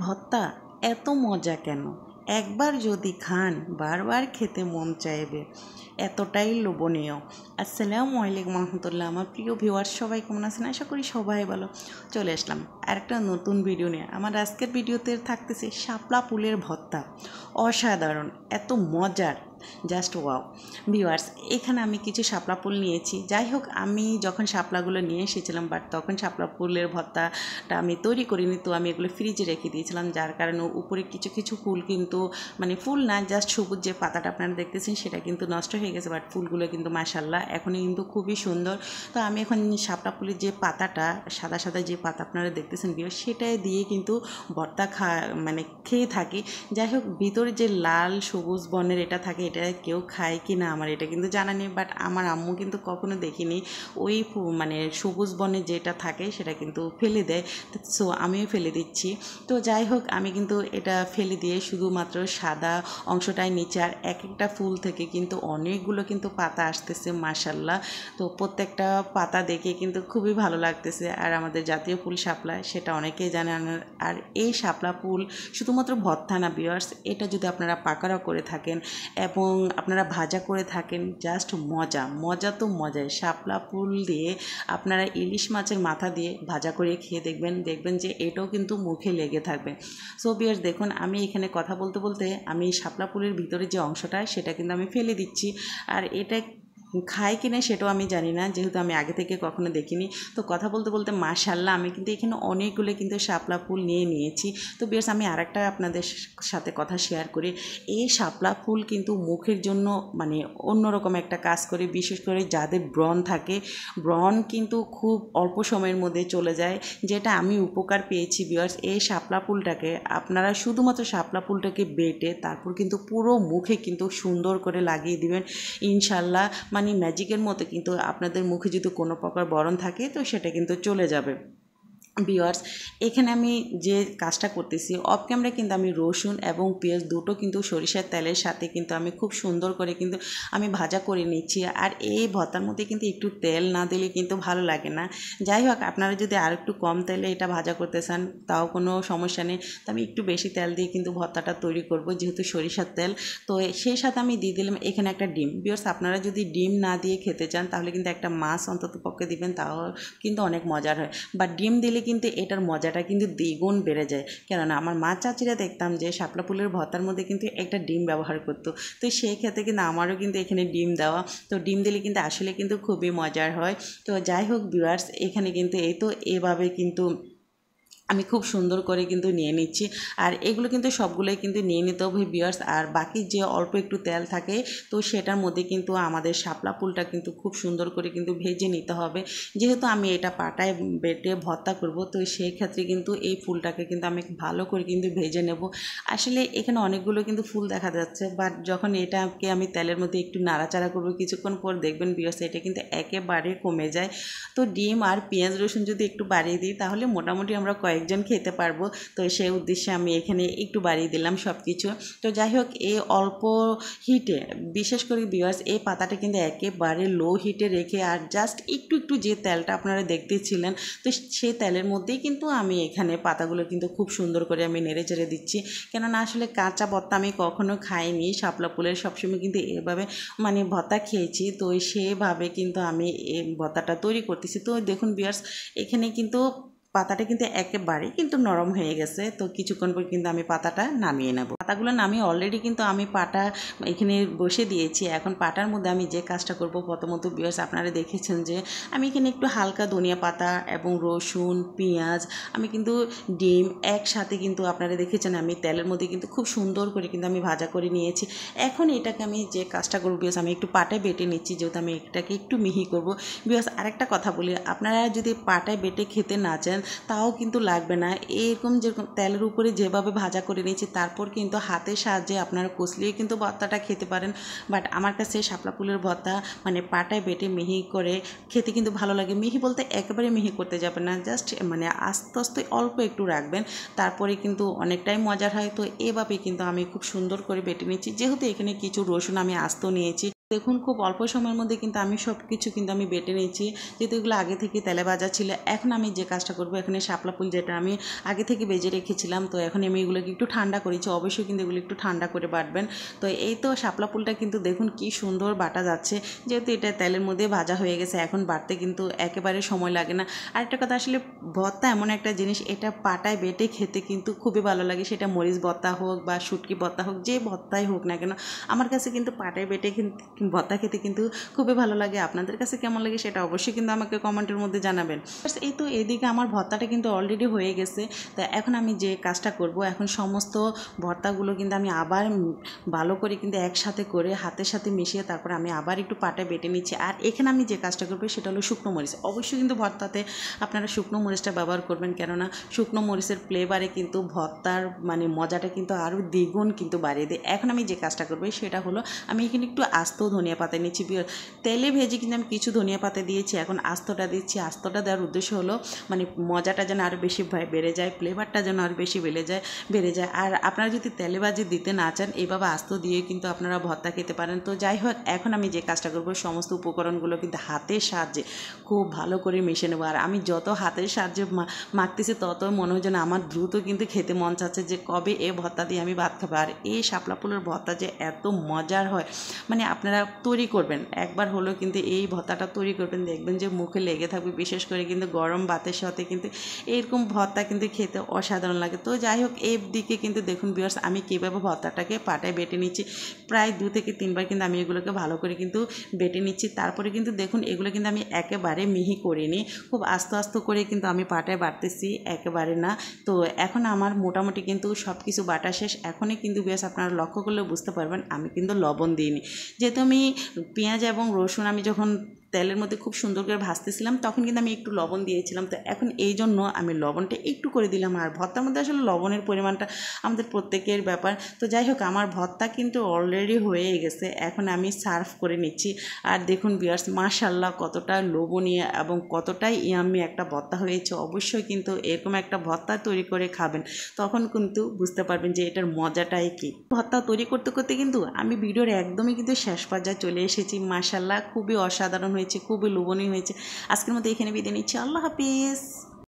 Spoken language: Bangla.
ভর্তা এত মজা কেন? একবার যদি খান বারবার খেতে মন চাইবে, এতটাই লোভনীয়। আসসালামু আলাইকুম রহমতুল্লাহ। আমার প্রিয় ভিউয়ার্স সবাই কেমন আছেন? আশা করি সবাই ভালো। চলে আসলাম আরেকটা নতুন ভিডিও নিয়ে। আমার আজকের ভিডিওতে থাকতেছে শাপলা ফুলের ভর্তা। অসাধারণ, এত মজার, জাস্ট ওয়াও। ভিউয়ার্স, এখানে আমি কিছু শাপলা ফুল নিয়েছি। যাই হোক, আমি যখন শাপলাগুলো নিয়ে এসেছিলাম তখন শাপলা ফুলের ভর্তাটা আমি তৈরি করিনি, তো আমি এগুলো ফ্রিজে রেখে দিয়েছিলাম, যার কারণে উপরে কিছু কিছু ফুল কিন্তু ফুল না, জাস্ট সবুজ যে পাতাটা আপনারা দেখতেছেন সেটা কিন্তু নষ্ট হয়ে গেছে, বাট ফুলগুলো কিন্তু মাশাআল্লাহ এখনই কিন্তু খুবই সুন্দর। তো আমি এখন শাপলা ফুলের যে পাতাটা, সাদা সাদা যে পাতা আপনারা দেখতেছেন ভিউয়ার্স, সেটা দিয়ে কিন্তু ভর্তা খেয়ে থাকি। যাই হোক, ভিতরে যে লাল সবুজ বর্ণের এটা থাকে, এটা কেউ খায় কি না আমার এটা কিন্তু জানা নেই, বাট আমার আম্মু কিন্তু কখনো দেখিনি ওই সবুজ বর্ণের যেটা থাকে সেটা কিন্তু ফেলে দেয়। সো আমিও ফেলে দিচ্ছি। তো যাই হোক, আমি কিন্তু এটা ফেলে দিয়ে শুধুমাত্র সাদা অংশটাই নিচে, আর এক একটা ফুল থেকে কিন্তু অনেকগুলো কিন্তু পাতা আসতেছে মাশাআল্লাহ। তো প্রত্যেকটা পাতা দেখে কিন্তু খুবই ভালো লাগতেছে। আর আমাদের জাতীয় ফুল শাপলা, সেটা অনেকেই জানেন। আর এই শাপলা ফুল শুধুমাত্র ভর্তা না ভিউয়ার্স, এটা যদি আপনারা পাকোড়া করে থাকেন এবং আপনারা ভাজা করে থাকেন, জাস্ট মজা মজা তো মজাই। শাপলা ফুল দিয়ে আপনারা ইলিশ মাছের মাথা দিয়ে ভাজা করে খেয়ে দেখবেন যে এটাও কিন্তু মুখে লেগে থাকবে। সো ভিউয়ার্স, দেখুন আমি এখানে কথা বলতে বলতে আমি শাপলা ফুলের ভিতরে যে অংশটা সেটা কিন্তু আমি ফেলে দিচ্ছি। আর এটা খাই কিনা সেটাও আমি জানি না, যেহেতু আমি আগে থেকে কখনো দেখিনি। তো কথা বলতে বলতে মাশাআল্লাহ আমি কিন্তু এখানে অনেকগুলো কিন্তু শাপলা ফুল নিয়েছি। তো ভিউয়ার্স, আমি আরেকটা আপনাদের সাথে কথা শেয়ার করি। এই শাপলা ফুল কিন্তু মুখের জন্য অন্যরকম একটা কাজ করে, বিশেষ করে যাদের ব্রণ থাকে, ব্রণ কিন্তু খুব অল্প সময়ের মধ্যে চলে যায়, যেটা আমি উপকার পেয়েছি ভিউয়ার্স। এই শাপলা ফুলটাকে আপনারা শুধুমাত্র শাপলা ফুলটাকে বেটে তারপর কিন্তু পুরো মুখে কিন্তু সুন্দর করে লাগিয়ে দিবেন, ইনশাল্লাহ ম্যাজিকের মতো কিন্তু আপনাদের মুখে যদি কোনো প্রকার ব্রণ থাকে তো সেটা কিন্তু চলে যাবে। ভিউয়ার্স, এখানে আমি যে কাজটা করতেছি অফ ক্যামেরা কিন্তু আমি রসুন এবং পেঁয়াজ দুটো কিন্তু সরিষার তেলের সাথে কিন্তু আমি খুব সুন্দর করে কিন্তু আমি ভাজা করে নিচ্ছি। আর এই ভর্তার মধ্যে কিন্তু একটু তেল না দিলে কিন্তু ভালো লাগে না। যাই হোক, আপনারা যদি আর একটু কম তেলে এটা ভাজা করতে চান তাও কোনো সমস্যা নেই। তো আমি একটু বেশি তেল দিয়ে কিন্তু ভর্তাটা তৈরি করব, যেহেতু সরিষার তেল। তো সেই সাথে আমি দিয়ে দিলাম এখানে একটা ডিম। ভিউয়ার্স, আপনারা যদি ডিম না দিয়ে খেতে চান তাহলে কিন্তু একটা মাছ অন্তত পক্ষে দিবেন, তাও কিন্তু অনেক মজার হয়। বা ডিম দিলে কিন্তু এটার মজাটা কিন্তু দ্বিগুণ বেড়ে যায়। কেননা আমার মা চাচিরা দেখতাম যে শাপলা ফুলের ভর্তার মধ্যে কিন্তু একটা ডিম ব্যবহার করতো। তো সেই ক্ষেত্রে কিন্তু আমারও কিন্তু এখানে ডিম দেওয়া। তো ডিম দিলে কিন্তু আসলে কিন্তু খুবই মজার হয়। তো যাই হোক ভিউয়ার্স, এখানে কিন্তু এই তো এভাবে কিন্তু আমি খুব সুন্দর করে কিন্তু নিয়ে নিচ্ছি। আর এগুলো কিন্তু সবগুলোই কিন্তু নিয়ে নিতে হবে ভিউয়ার্স। আর বাকি যে অল্প একটু তেল থাকে তো সেটার মধ্যে কিন্তু আমাদের শাপলা ফুলটা কিন্তু খুব সুন্দর করে কিন্তু ভেজে নিতে হবে। যেহেতু আমি এটা পাটায় বেটে ভর্তা করব, তো সেই ক্ষেত্রে কিন্তু এই ফুলটাকে কিন্তু আমি ভালো করে কিন্তু ভেজে নেব। আসলে এখানে অনেকগুলো কিন্তু ফুল দেখা যাচ্ছে, বাট যখন এটাকে আমি তেলের মধ্যে একটু নাড়াচাড়া করবো কিছুক্ষণ পর দেখবেন ভিউয়ার্স এটা কিন্তু একেবারে কমে যায়। তো ডিম আর পেঁয়াজ রসুন যদি একটু বাড়িয়ে দিই তাহলে মোটামুটি আমরা কয়েকজন খেতে পারবো। তো সেই উদ্দেশ্যে আমি এখানে একটু বাড়িয়ে দিলাম সব কিছু। তো যাই হোক, এই অল্প হিটে, বিশেষ করে ভিউয়ার্স এই পাতাটা কিন্তু একেবারে লো হিটে রেখে, আর জাস্ট একটু একটু যে তেলটা আপনারা দেখতেছিলেন, তো সেই তেলের মধ্যেই কিন্তু আমি এখানে পাতাগুলো কিন্তু খুব সুন্দর করে আমি নেড়ে চেড়ে দিচ্ছি। কেননা আসলে কাঁচা ভর্তা আমি কখনো খাইনি শাপলা ফুলের, সবসময় কিন্তু এভাবে ভর্তা খেয়েছি। তো সেভাবে কিন্তু আমি এই ভর্তাটা তৈরি করতেছি। তো দেখুন ভিউয়ার্স, এখানে কিন্তু পাতাটা কিন্তু একেবারে কিন্তু নরম হয়ে গেছে। তো কিছুক্ষণ পর কিন্তু আমি পাতাটা নামিয়ে নেব। পাতাগুলো নামিয়ে অলরেডি কিন্তু আমি পাটা এখানে বসে দিয়েছি। এখন পাটার মধ্যে আমি যে কাজটা করব, প্রথমত ভিউয়ার্স আপনারা দেখেছেন যে আমি এখানে একটু হালকা ধনিয়া পাতা এবং রসুন, পেঁয়াজ, আমি কিন্তু ডিম একসাথে কিন্তু আপনারা দেখেছেন আমি তেলের মধ্যে কিন্তু খুব সুন্দর করে কিন্তু আমি ভাজা করে নিয়েছি। এখন এটাকে আমি যে কাজটা করবো ভিউয়ার্স, আমি একটু পাটায় বেটে নিচ্ছি, যেহেতু আমি এটাকে একটু মিহি করব। ভিউয়ার্স, আরেকটা কথা বলি, আপনারা যদি পাটায় বেটে খেতে না চান তাও কিন্তু লাগবে না। এরকম যেরকম তেলের উপরে যেভাবে ভাজা করে নিয়েছি তারপর কিন্তু হাতের সাহায্যে আপনারা কষলিয়ে কিন্তু ভর্তাটা খেতে পারেন। বাট আমার কাছে শাপলা ফুলের ভর্তা পাটায় বেটে মিহি করে খেতে কিন্তু ভালো লাগে। মিহি বলতে একেবারে মিহি করতে যাবে না, জাস্ট আস্তে আস্তে অল্প একটু রাখবেন, তারপরে কিন্তু অনেকটাই মজার হয়। তো এভাবে কিন্তু আমি খুব সুন্দর করে বেটে নিচ্ছি। যেহেতু এখানে কিছু রসুন আমি আস্ত নিয়েছি, দেখুন খুব অল্প সময়ের মধ্যে কিন্তু আমি সব কিছু কিন্তু আমি বেটে নিয়েছি, যেহেতু এগুলো আগে থেকে তেলে ভাজা ছিল। এখন আমি যে কাজটা করবো, এখানে শাপলা ফুল যেটা আমি আগে থেকে বেজে রেখেছিলাম, তো এখন আমি এগুলোকে একটু ঠান্ডা করেছি। অবশ্যই কিন্তু এগুলো একটু ঠান্ডা করে বাটবেন। তো এই তো শাপলা ফুলটা কিন্তু দেখুন কি সুন্দর বাটা যাচ্ছে, যেহেতু এটা তেলের মধ্যে ভাজা হয়ে গেছে, এখন বাটতে কিন্তু একেবারে সময় লাগে না। আরেকটা কথা, আসলে ভর্তা এমন একটা জিনিস, এটা পাটায় বেটে খেতে কিন্তু খুবই ভালো লাগে। সেটা মরিচ ভর্তা হোক বা শুটকি ভর্তা হোক, যে ভর্তাই হোক না কেন, আমার কাছে কিন্তু পাটায় বেটে কিন্তু ভর্তা খেতে কিন্তু খুবই ভালো লাগে। আপনাদের কাছে কেমন লাগে সেটা অবশ্যই কিন্তু আমাকে কমেন্টের মধ্যে জানাবেন। এই তো এদিকে আমার ভর্তাটা কিন্তু অলরেডি হয়ে গেছে। তা এখন আমি যে কাজটা করব, এখন সমস্ত ভর্তাগুলো কিন্তু আমি আবার ভালো করে কিন্তু একসাথে করে হাতের সাথে মিশিয়ে তারপর আমি আবার একটু পাটায় বেটে নিচ্ছি। আর এখানে আমি যে কাজটা করবো সেটা হলো শুকনো মরিচ। অবশ্যই কিন্তু ভর্তাতে আপনারা শুকনো মরিচটা ব্যবহার করবেন, কেননা শুকনো মরিচের ফ্লেভারে কিন্তু ভর্তার মানে মজাটা কিন্তু আরও দ্বিগুণ কিন্তু বাড়িয়ে দেয়। এখন আমি যে কাজটা করবো সেটা হলো, আমি এখানে একটু আস্ত ধনিয়া পাতা নিচ্ছি। তেলে ভেজে কিন্তু আমি কিছু ধনিয়া পাতা দিয়েছি, এখন আস্তটা দিচ্ছি। আস্তটা দেওয়ার উদ্দেশ্য হলো মানে মজাটা যেন আরও বেশি বেড়ে যায়, ফ্লেভারটা যেন আরও বেশি বেড়ে যায়। আর আপনারা যদি তেলে ভাজি দিতে না চান, এইভাবে আস্ত দিয়ে কিন্তু আপনারা ভর্তা খেতে পারেন। তো যাই হোক, এখন আমি যে কাজটা করবো, সমস্ত উপকরণগুলো কিন্তু হাতের সাহায্যে খুব ভালো করে মিশে নেবো। আর আমি যত হাতের সাহায্যে মাখতেছি, তত মনে হয় যেন আমার দ্রুত কিন্তু খেতে মন চাচ্ছে যে কবে এ ভর্তা দিয়ে আমি ভাত খাবো। আর এই শাপলা ফুলের ভর্তা যে এত মজার হয়, মানে আপনারা তৈরি করবেন একবার হলেও, কিন্তু এই ভর্তাটা তৈরি করবেন, দেখবেন যে মুখে লেগে থাকবে। বিশেষ করে কিন্তু গরম ভাতের সাথে কিন্তু এরকম ভর্তা কিন্তু খেতে অসাধারণ লাগে। তো যাই হোক, এই দিকে কিন্তু দেখুন ভিউয়ার্স, আমি কীভাবে ভর্তাটাকে পাটায় বেটে নিচ্ছি। প্রায় 2 থেকে 3 বার কিন্তু আমি এগুলোকে ভালো করে কিন্তু বেটে নিচ্ছি। তারপরে কিন্তু দেখুন, এগুলো কিন্তু আমি একেবারে মিহি করিনি, খুব আস্তে আস্তে করে কিন্তু আমি পাটায় বাটতেছি, একেবারে না। তো এখন আমার মোটামুটি কিন্তু সব কিছু বাটা শেষ। এখনই কিন্তু ভিউয়ার্স আপনারা লক্ষ্য করলে বুঝতে পারবেন আমি কিন্তু লবণ দিইনি, যেহেতু আমি পেঁয়াজ এবং রসুন আমি যখন তেলের মধ্যে খুব সুন্দর করে ভাজতেছিলাম, তখন কিন্তু আমি একটু লবণ দিয়েছিলাম। তো এখন এই জন্য আমি লবণটা একটু করে দিলাম। আর ভর্তার মধ্যে আসলে লবণের পরিমাণটা আমাদের প্রত্যেকের ব্যাপার। তো যাই হোক, আমার ভর্তা কিন্তু অলরেডি হয়ে গেছে, এখন আমি সার্ভ করে নিচ্ছি। আর দেখুন ভিউয়ার্স, মাশাআল্লাহ কতটা লোভনীয় এবং কতটাই ইয়াম্মি একটা ভর্তা হয়েছে। অবশ্যই কিন্তু এরকম একটা ভর্তা তৈরি করে খাবেন, তখন কিন্তু বুঝতে পারবেন যে এটার মজাটাই কী। ভর্তা তৈরি করতে করতে কিন্তু আমি ভিডিওর একদমই কিন্তু শেষ পর্যায়ে চলে এসেছি। মাশাআল্লাহ খুবই অসাধারণ হয়েছে, খুবই লোভনীয় হয়েছে। আজকের মতো এখানে বিদায় নিচ্ছি। আল্লাহ হাফিজ।